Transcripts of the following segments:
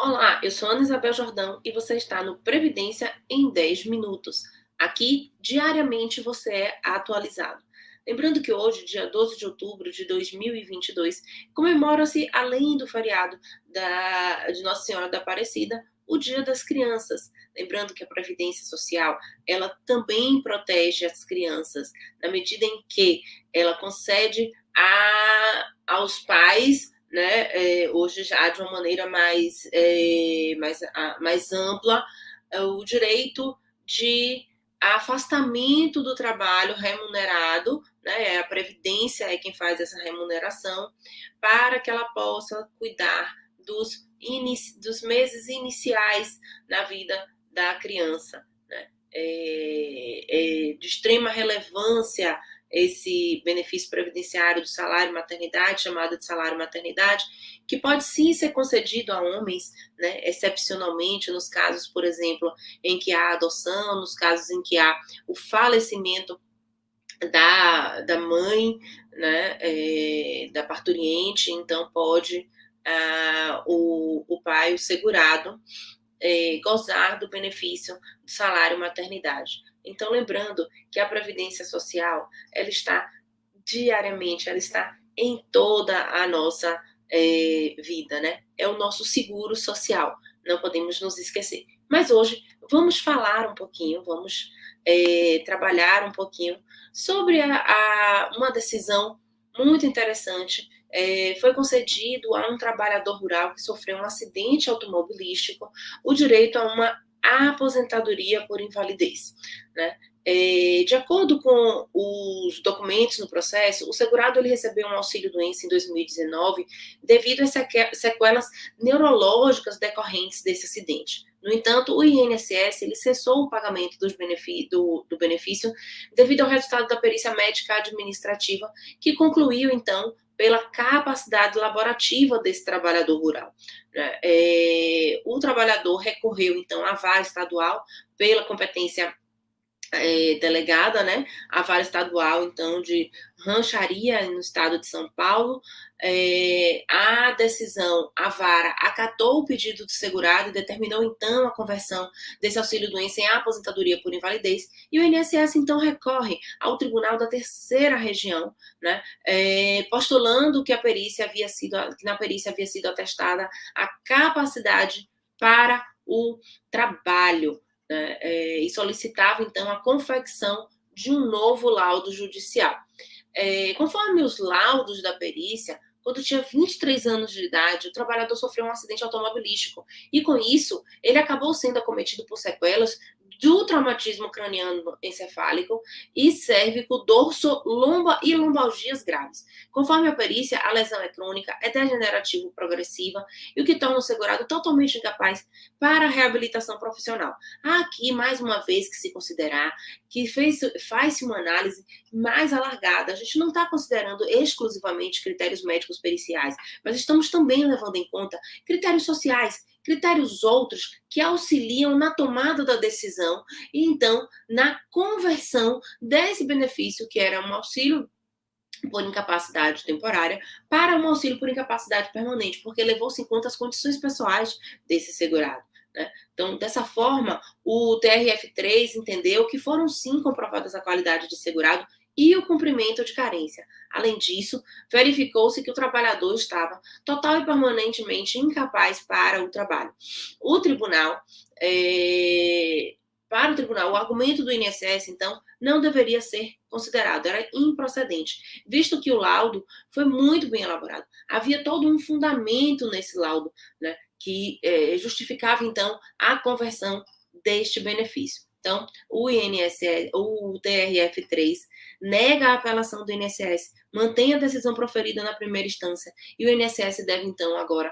Olá, eu sou Ana Isabel Jordão e você está no Previdência em 10 minutos. Aqui, diariamente, você é atualizado. Lembrando que hoje, dia 12 de outubro de 2022, comemora-se, além do feriado de Nossa Senhora da Aparecida, o Dia das Crianças. Lembrando que a Previdência Social, ela também protege as crianças, na medida em que ela concede aos pais, né, hoje já de uma maneira mais ampla, o direito de afastamento do trabalho remunerado, né, a Previdência é quem faz essa remuneração, para que ela possa cuidar dos meses iniciais na vida da criança. Né? De extrema relevância esse benefício previdenciário do salário maternidade, chamado de salário maternidade, que pode sim ser concedido a homens, né, excepcionalmente, nos casos, por exemplo, em que há adoção, nos casos em que há o falecimento da mãe, né, da parturiente, então pode o pai, o segurado, gozar do benefício do salário maternidade. Então, lembrando que a Previdência Social, ela está diariamente, ela está em toda a nossa vida, né? É o nosso seguro social, não podemos nos esquecer. Mas hoje vamos falar um pouquinho, vamos trabalhar um pouquinho sobre uma decisão muito interessante. Foi concedido a um trabalhador rural que sofreu um acidente automobilístico o direito a uma aposentadoria por invalidez. Né? De acordo com os documentos no processo, o segurado ele recebeu um auxílio-doença em 2019 devido às sequelas neurológicas decorrentes desse acidente. No entanto, o INSS ele cessou o pagamento do benefício devido ao resultado da perícia médica administrativa, que concluiu, então, pela capacidade laborativa desse trabalhador rural. O trabalhador recorreu, então, à vara estadual pela competência delegada, né, a vara estadual, então, de rancharia no estado de São Paulo. A decisão, a vara acatou o pedido do segurado e determinou, então, a conversão desse auxílio-doença em aposentadoria por invalidez, e o INSS, então, recorre ao Tribunal da Terceira Região, né, postulando que na perícia havia sido atestada a capacidade para o trabalho, né, e solicitava, então, a confecção de um novo laudo judicial. Conforme os laudos da perícia, quando tinha 23 anos de idade, o trabalhador sofreu um acidente automobilístico e, com isso, ele acabou sendo acometido por sequelas do traumatismo craniano encefálico e cérvico, dorso, lomba e lombalgias graves. Conforme a perícia, a lesão é crônica, é degenerativa progressiva, e o que torna o segurado totalmente incapaz para a reabilitação profissional. Há aqui, mais uma vez, que se considerar que faz-se uma análise mais alargada. A gente não está considerando exclusivamente critérios médicos periciais, mas estamos também levando em conta critérios sociais, critérios outros que auxiliam na tomada da decisão e, então, na conversão desse benefício, que era um auxílio por incapacidade temporária, para um auxílio por incapacidade permanente, porque levou-se em conta as condições pessoais desse segurado. Né? Então, dessa forma, o TRF3 entendeu que foram sim comprovadas a qualidade de segurado e o cumprimento de carência. Além disso, verificou-se que o trabalhador estava total e permanentemente incapaz para o trabalho. O tribunal, para o tribunal, o argumento do INSS, então, não deveria ser considerado, era improcedente, visto que o laudo foi muito bem elaborado. Havia todo um fundamento nesse laudo, né, que justificava, então, a conversão deste benefício. Então, o INSS, o TRF3, nega a apelação do INSS, mantém a decisão proferida na primeira instância, e o INSS deve, então, agora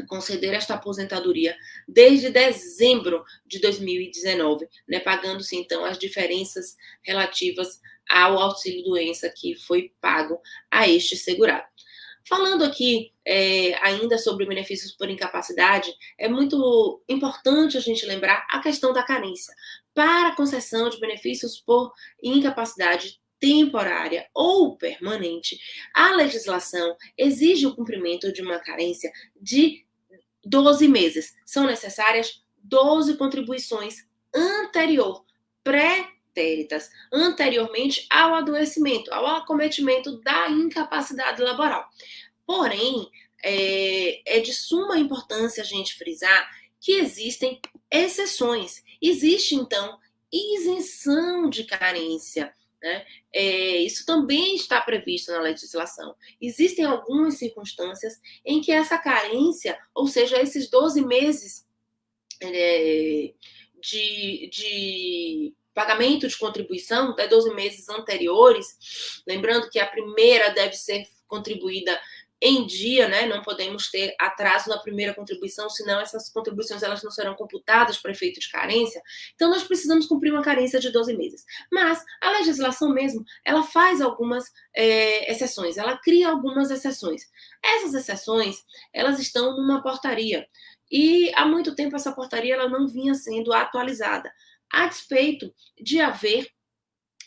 conceder esta aposentadoria desde dezembro de 2019, né, pagando-se, então, as diferenças relativas ao auxílio-doença que foi pago a este segurado. Falando aqui ainda sobre benefícios por incapacidade, é muito importante a gente lembrar a questão da carência. Para a concessão de benefícios por incapacidade temporária ou permanente, a legislação exige o cumprimento de uma carência de 12 meses. São necessárias 12 contribuições pretéritas, anteriormente ao adoecimento, ao acometimento da incapacidade laboral. Porém, é de suma importância a gente frisar que existem exceções. Existe, então, isenção de carência, né? Isso também está previsto na legislação. Existem algumas circunstâncias em que essa carência, ou seja, esses 12 meses de pagamento de contribuição, 12 meses anteriores, lembrando que a primeira deve ser contribuída em dia, né? Não podemos ter atraso na primeira contribuição, senão essas contribuições elas não serão computadas para efeito de carência. Então, nós precisamos cumprir uma carência de 12 meses. Mas a legislação mesmo, ela faz algumas exceções, ela cria algumas exceções. Essas exceções, elas estão numa portaria. E há muito tempo essa portaria ela não vinha sendo atualizada, a despeito de haver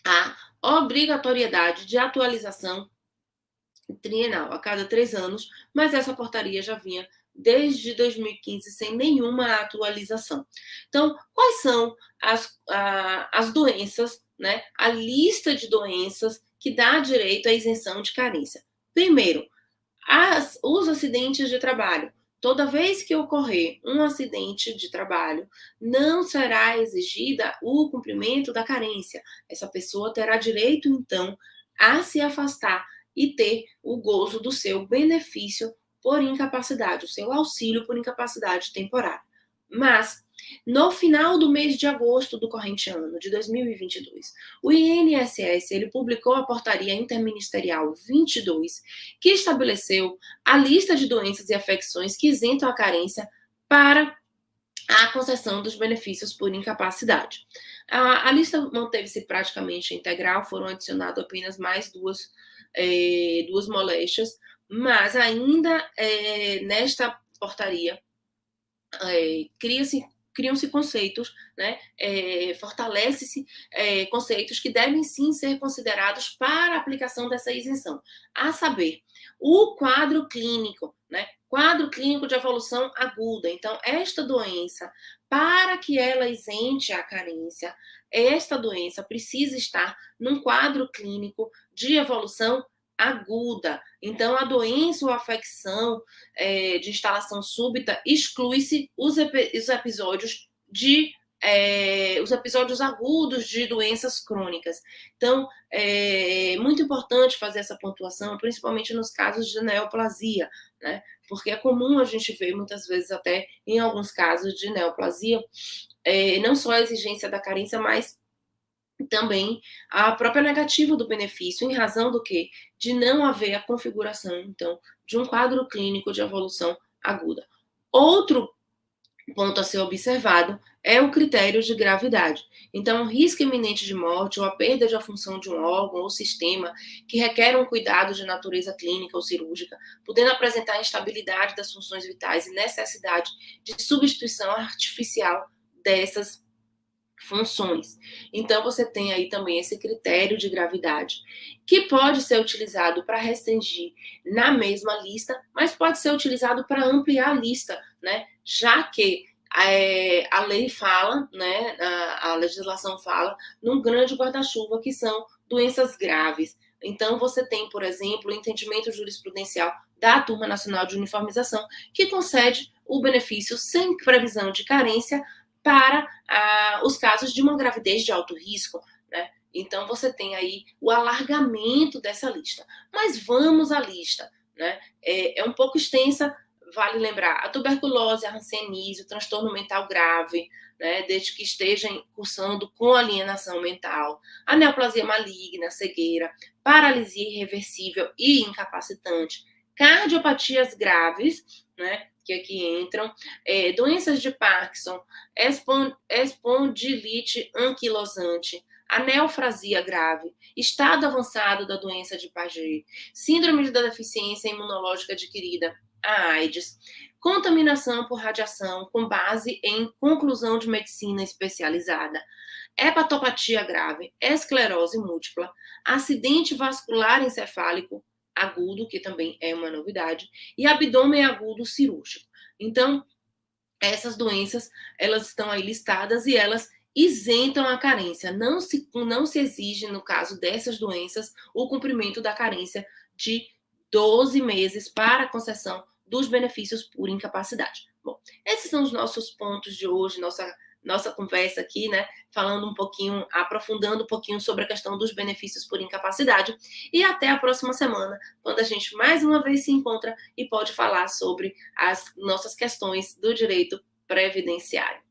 a obrigatoriedade de atualização trienal, a cada 3 anos, mas essa portaria já vinha desde 2015 sem nenhuma atualização. Então, quais são as doenças, né? A lista de doenças que dá direito à isenção de carência. Primeiro, os acidentes de trabalho. Toda vez que ocorrer um acidente de trabalho, não será exigida o cumprimento da carência. Essa pessoa terá direito, então, a se afastar e ter o gozo do seu benefício por incapacidade, o seu auxílio por incapacidade temporária. Mas, no final do mês de agosto do corrente ano, de 2022, o INSS ele publicou a portaria interministerial 22, que estabeleceu a lista de doenças e afecções que isentam a carência para a concessão dos benefícios por incapacidade. A lista manteve-se praticamente integral, foram adicionadas apenas mais duas moléstias, mas ainda nesta portaria criam-se conceitos, né? Fortalece-se conceitos que devem sim ser considerados para a aplicação dessa isenção, a saber, o quadro clínico, né? Quadro clínico de evolução aguda. Então, esta doença, para que ela isente a carência, esta doença precisa estar num quadro clínico de evolução aguda. Então, a doença ou afecção de instalação súbita exclui-se os episódios os episódios agudos de doenças crônicas. Então, é muito importante fazer essa pontuação, principalmente nos casos de neoplasia, né? Porque é comum a gente ver, muitas vezes até em alguns casos de neoplasia, não só a exigência da carência, mas também a própria negativa do benefício, em razão do quê? De não haver a configuração, então, de um quadro clínico de evolução aguda. Outro ponto a ser observado é o critério de gravidade. Então, o risco iminente de morte ou a perda de função de um órgão ou sistema que requer um cuidado de natureza clínica ou cirúrgica, podendo apresentar instabilidade das funções vitais e necessidade de substituição artificial dessas funções. Então, você tem aí também esse critério de gravidade, que pode ser utilizado para restringir na mesma lista, mas pode ser utilizado para ampliar a lista, né? Já que a lei fala, né, a legislação fala, num grande guarda-chuva que são doenças graves. Então, você tem, por exemplo, o entendimento jurisprudencial da Turma Nacional de Uniformização, que concede o benefício sem previsão de carência para os casos de uma gravidez de alto risco, né? Então, você tem aí o alargamento dessa lista. Mas vamos à lista, né? É um pouco extensa, vale lembrar, a tuberculose, a hanseníase, o transtorno mental grave, né, desde que estejam cursando com alienação mental, a neoplasia maligna, a cegueira, paralisia irreversível e incapacitante, cardiopatias graves, né, que aqui entram, doenças de Parkinson, espondilite anquilosante, anelfrasia grave, estado avançado da doença de Paget, síndrome da deficiência imunológica adquirida, a AIDS, contaminação por radiação com base em conclusão de medicina especializada, hepatopatia grave, esclerose múltipla, acidente vascular encefálico agudo, que também é uma novidade, e abdômen agudo cirúrgico. Então, essas doenças, elas estão aí listadas e elas isentam a carência. Não se exige, no caso dessas doenças, o cumprimento da carência de 12 meses para a concessão dos benefícios por incapacidade. Bom, esses são os nossos pontos de hoje, nossa conversa aqui, né? Falando um pouquinho, aprofundando um pouquinho sobre a questão dos benefícios por incapacidade. E até a próxima semana, quando a gente mais uma vez se encontra e pode falar sobre as nossas questões do direito previdenciário.